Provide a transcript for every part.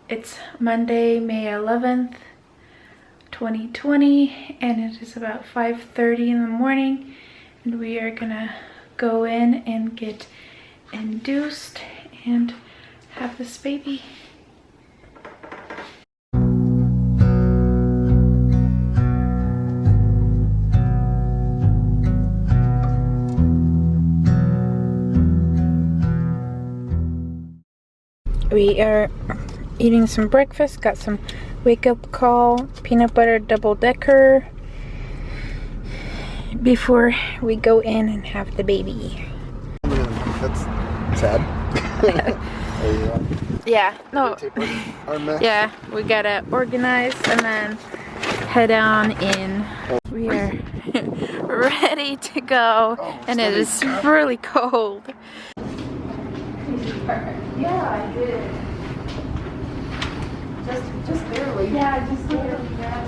It's Monday, May 11th, 2020, and it is about 5:30 in the morning, and we are gonna go in and get induced and have this baby. We are eating some breakfast, got some wake-up call, peanut butter double-decker before we go in and have the baby. That's sad. Yeah, no. Yeah, we gotta organize and then head on in. We are ready to go, and it is really cold. Yeah, I did. Just barely. Yeah, just barely. Yeah.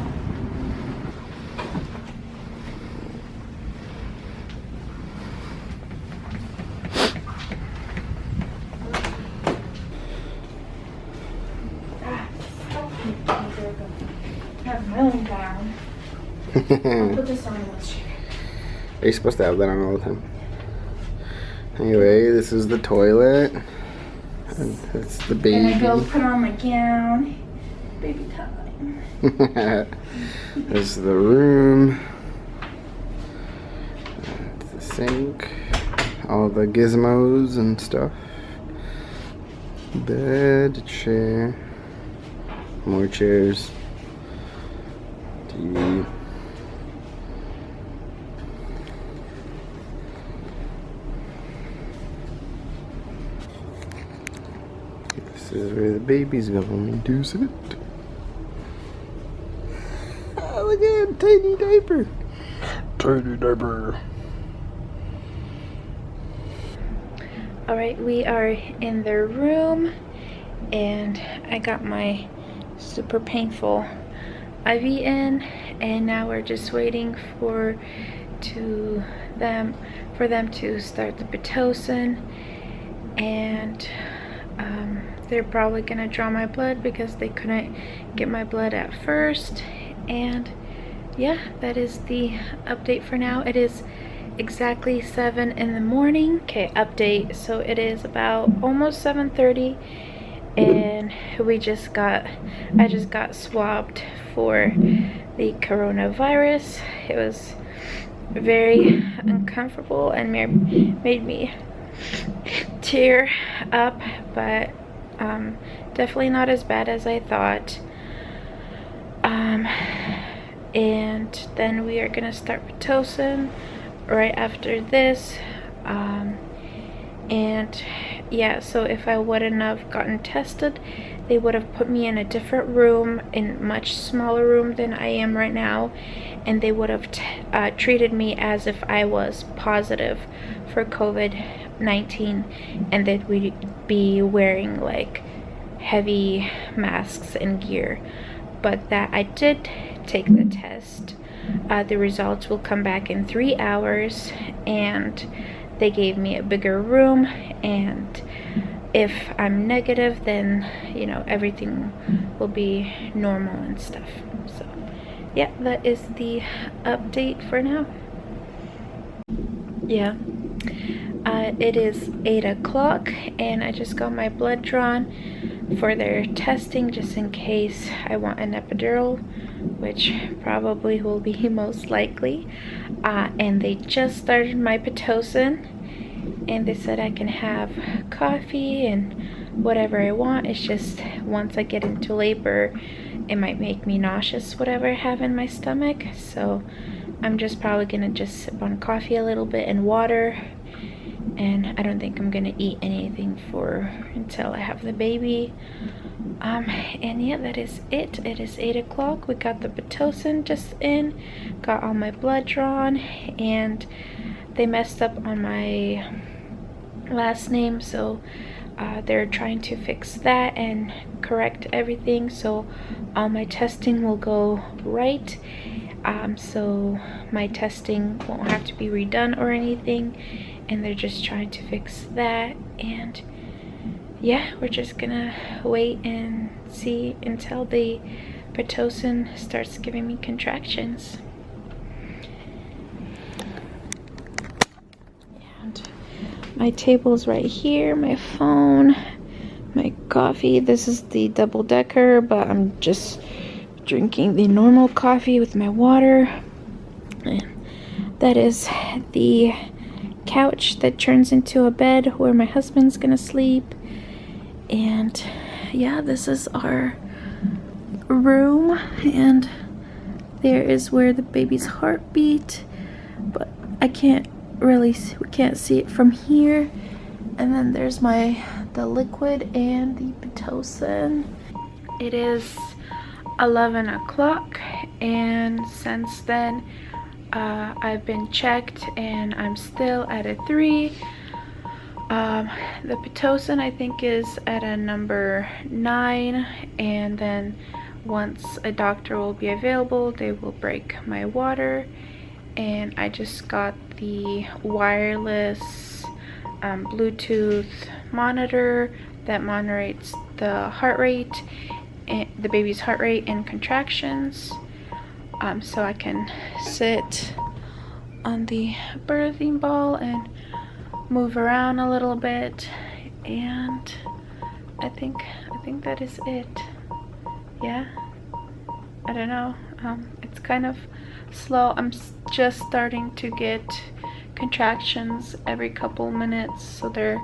I'm really down. I'll put this on this chair. Are you supposed to have that on all the time? Anyway, this is the toilet. And that's the baby. And I go put on my gown. Baby time. This is the room. That's the sink. All the gizmos and stuff. Bed, chair. More chairs. TV. This is where the baby's going to induce it. Oh, look at that tiny diaper. Tiny diaper. Alright, we are in the room, and I got my super painful IV in, and now we're just waiting for them to start the Pitocin, and they're probably gonna draw my blood because they couldn't get my blood at first. And yeah, that is the update for now. It is exactly 7 in the morning. Okay, update. So it is about almost 7:30, and I just got swabbed for the coronavirus. It was very uncomfortable and made me tear up, but definitely not as bad as I thought. And then we are gonna start Pitocin right after this. And yeah, so if I wouldn't have gotten tested, they would have put me in a different room, in much smaller room than I am right now, and they would have treated me as if I was positive for COVID-19, and that we'd be wearing like heavy masks and gear. But that I did take the test. The results will come back in 3 hours, and they gave me a bigger room, and if I'm negative, then you know, everything will be normal and stuff. So yeah, that is the update for now. Yeah, it is 8 o'clock, and I just got my blood drawn for their testing, just in case I want an epidural, which probably will be most likely. And they just started my Pitocin, and they said I can have coffee and whatever I want. It's just once I get into labor, it might make me nauseous, whatever I have in my stomach. So I'm just probably gonna just sip on coffee a little bit and water, and I don't think I'm gonna eat anything until I have the baby. And yeah, that is it. It is 8 o'clock. We got the Pitocin just in, got all my blood drawn, and they messed up on my last name, so they're trying to fix that and correct everything, so all my testing will go right. So my testing won't have to be redone or anything, and they're just trying to fix that. And yeah, we're just gonna wait and see until the Pitocin starts giving me contractions. And my table's right here, my phone, my coffee. This is the double-decker, but I'm just drinking the normal coffee with my water. And that is the couch that turns into a bed where my husband's gonna sleep. And yeah, this is our room, and there is where the baby's heart beat, but I can't really see, we can't see it from here. And then there's the liquid and the Pitocin. It is 11 o'clock, and since then I've been checked and I'm still at a 3. The Pitocin I think is at a number 9, and then once a doctor will be available, they will break my water. And I just got the wireless Bluetooth monitor that monitors the heart rate, and the baby's heart rate and contractions, so I can sit on the birthing ball and move around a little bit. And I think that is it. Yeah, I don't know, it's kind of slow. I'm just starting to get contractions every couple minutes, so they're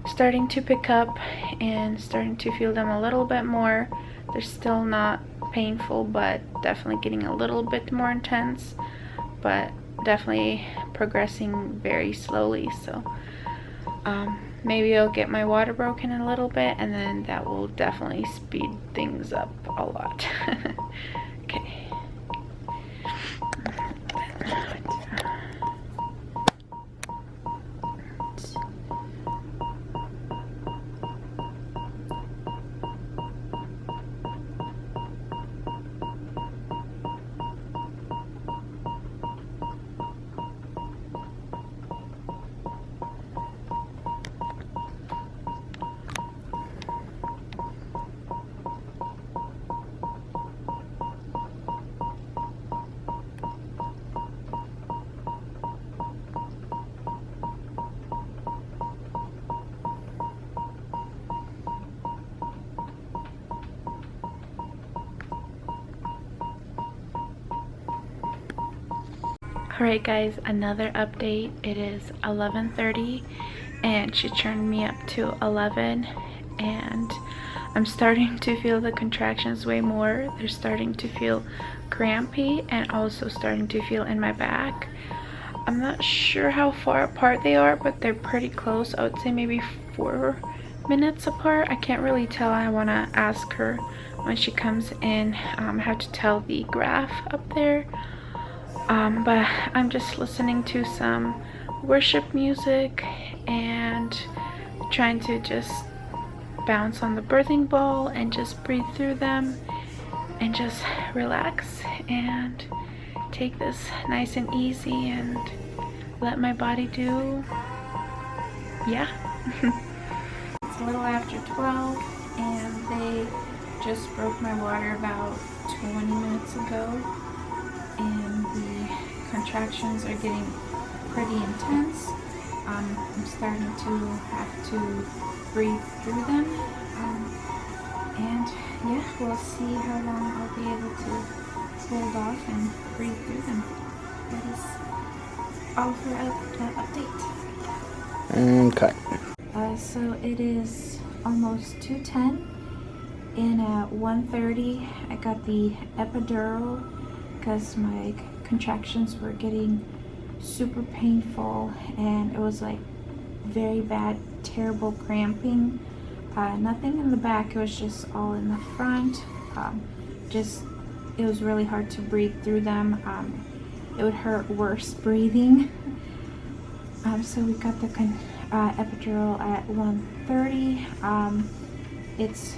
starting to pick up and starting to feel them a little bit more. They're still not painful, but definitely getting a little bit more intense, but definitely progressing very slowly. So maybe I'll get my water broken in a little bit, and then that will definitely speed things up a lot. Okay. Alright guys, another update. It is 11:30 and she turned me up to 11, and I'm starting to feel the contractions way more. They're starting to feel crampy and also starting to feel in my back. I'm not sure how far apart they are, but they're pretty close. I would say maybe 4 minutes apart. I can't really tell. I want to ask her when she comes in how to tell the graph up there. But I'm just listening to some worship music and trying to just bounce on the birthing ball and just breathe through them and just relax and take this nice and easy and let my body do, yeah. It's a little after 12 and they just broke my water about 20 minutes ago, and the contractions are getting pretty intense. I'm starting to have to breathe through them, and yeah, we'll see how long I'll be able to hold off and breathe through them. That is all for the update. Okay. So it is almost 2:10, and at 1:30 I got the epidural because my contractions were getting super painful, and it was like very bad, terrible cramping. Nothing in the back, it was just all in the front. It was really hard to breathe through them. It would hurt worse breathing. So we got the epidural at 1:30. It's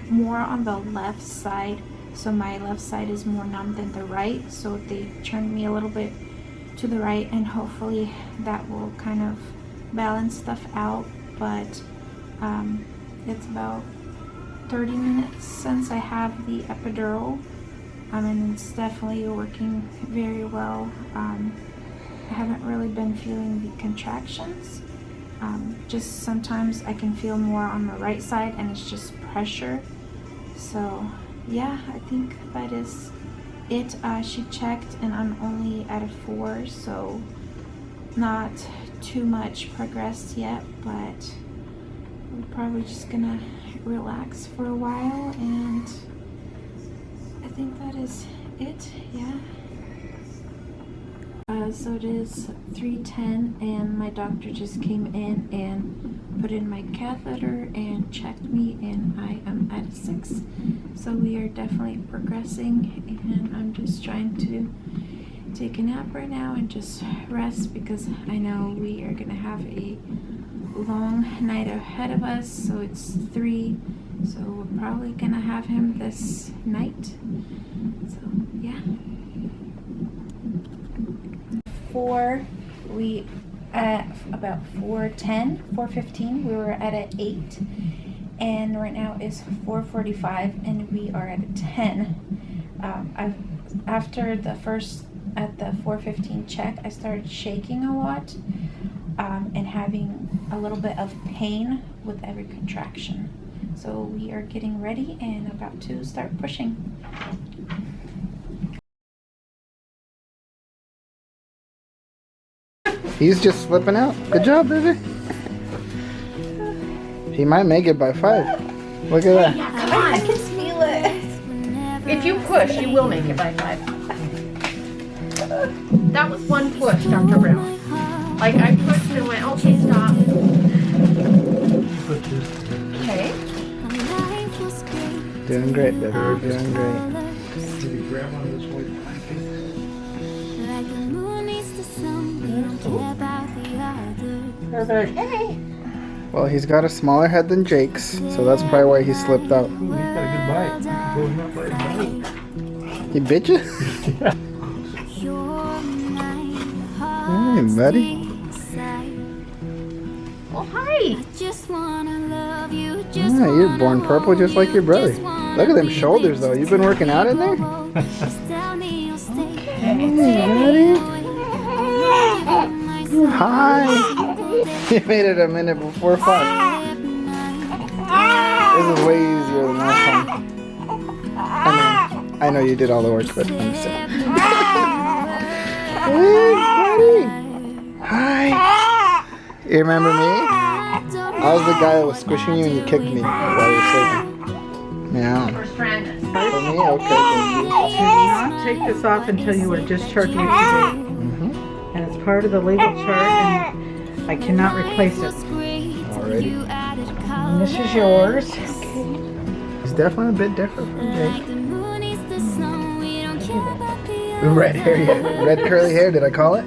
more on the left side, so my left side is more numb than the right, so they turned me a little bit to the right, and hopefully that will kind of balance stuff out. But It's about 30 minutes since I have the epidural, and it's definitely working very well. I haven't really been feeling the contractions. Just sometimes I can feel more on the right side, and it's just pressure. So yeah, I think that is it. She checked and I'm only at a 4, so not too much progressed yet, but we're probably just gonna relax for a while, and I think that is it. Yeah. So it is 3:10 and my doctor just came in and put in my catheter and checked me, and I am at a 6. So we are definitely progressing, and I'm just trying to take a nap right now and just rest, because I know we are gonna have a long night ahead of us. So it's 3, so we're probably gonna have him this night. So yeah. 4, we at about 4:10, 4:15, we were at an 8, and right now is 4:45 and we are at a 10. After the first, at the 4:15 check, I started shaking a lot, and having a little bit of pain with every contraction. So we are getting ready and about to start pushing. He's just flipping out. Good job, baby. He might make it by 5. Look at that. Yeah, come on. I can feel it. If you push, you will make it by 5. That was one push, Dr. Brown. Like, I pushed and went, okay, stop. Okay. Doing great, baby. We're doing great. Did you grab one of those white blankets? Perfect. Hey. Well, he's got a smaller head than Jake's, so that's probably why he slipped out. Ooh, he's got a good bite. You can pull him up by his bite. He bit you? Hey, buddy. Well, hi. Yeah, you're born purple just like your brother. Look at them shoulders, though. You've been working out in there? Hey, buddy. Hi. You made it a minute before 5. This is way easier than last time. I know you did all the work, but I'm saying. Hey, buddy. Hi. You remember me? I was the guy that was squishing you and you kicked me while you were sleeping. Yeah. For stranded. For me? Okay, thank you. Do not take this off until you are discharged today. And it's part of the legal chart, and I cannot replace it. Alrighty. And this is yours. He's definitely a bit different from Jake. Red hair, yeah. Red curly hair, did I call it?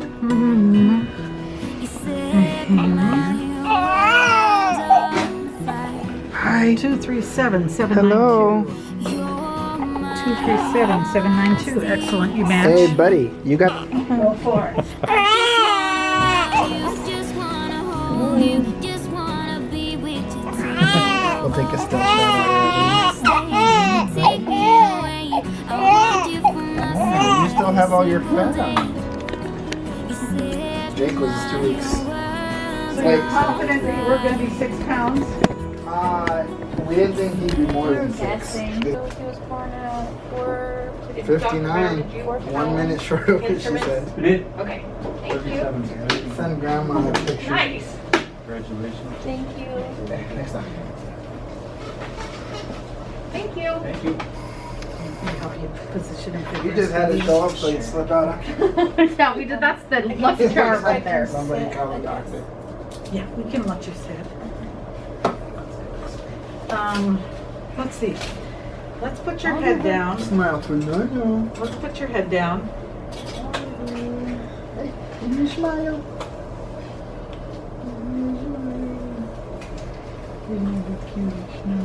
Hi. 237-792. Hello. 237-792. Excellent, you match. Hey, buddy. You got... Go for it. We'll take a still shot already. You still have all your fat on. Jake was 2 weeks. So you're confident that you were going to be 6 pounds? We didn't think he'd be more than 6. Guessing. So he was born at 4:59. 59. 1 minute short of what she said. We did. Okay. Thank you. 37. Send grandma a picture. Nice. Congratulations. Thank you. Next time. Thank you. Thank you. Help you position and You just had to show up so you'd slip out. Yeah, we did. That's the lucky chart right there. Somebody call the doctor. Yeah, we can let you sit. Let's see. Let's put your head down. Smile for no. Let's put your head down. Hey, can you smile? You know the cutest. No.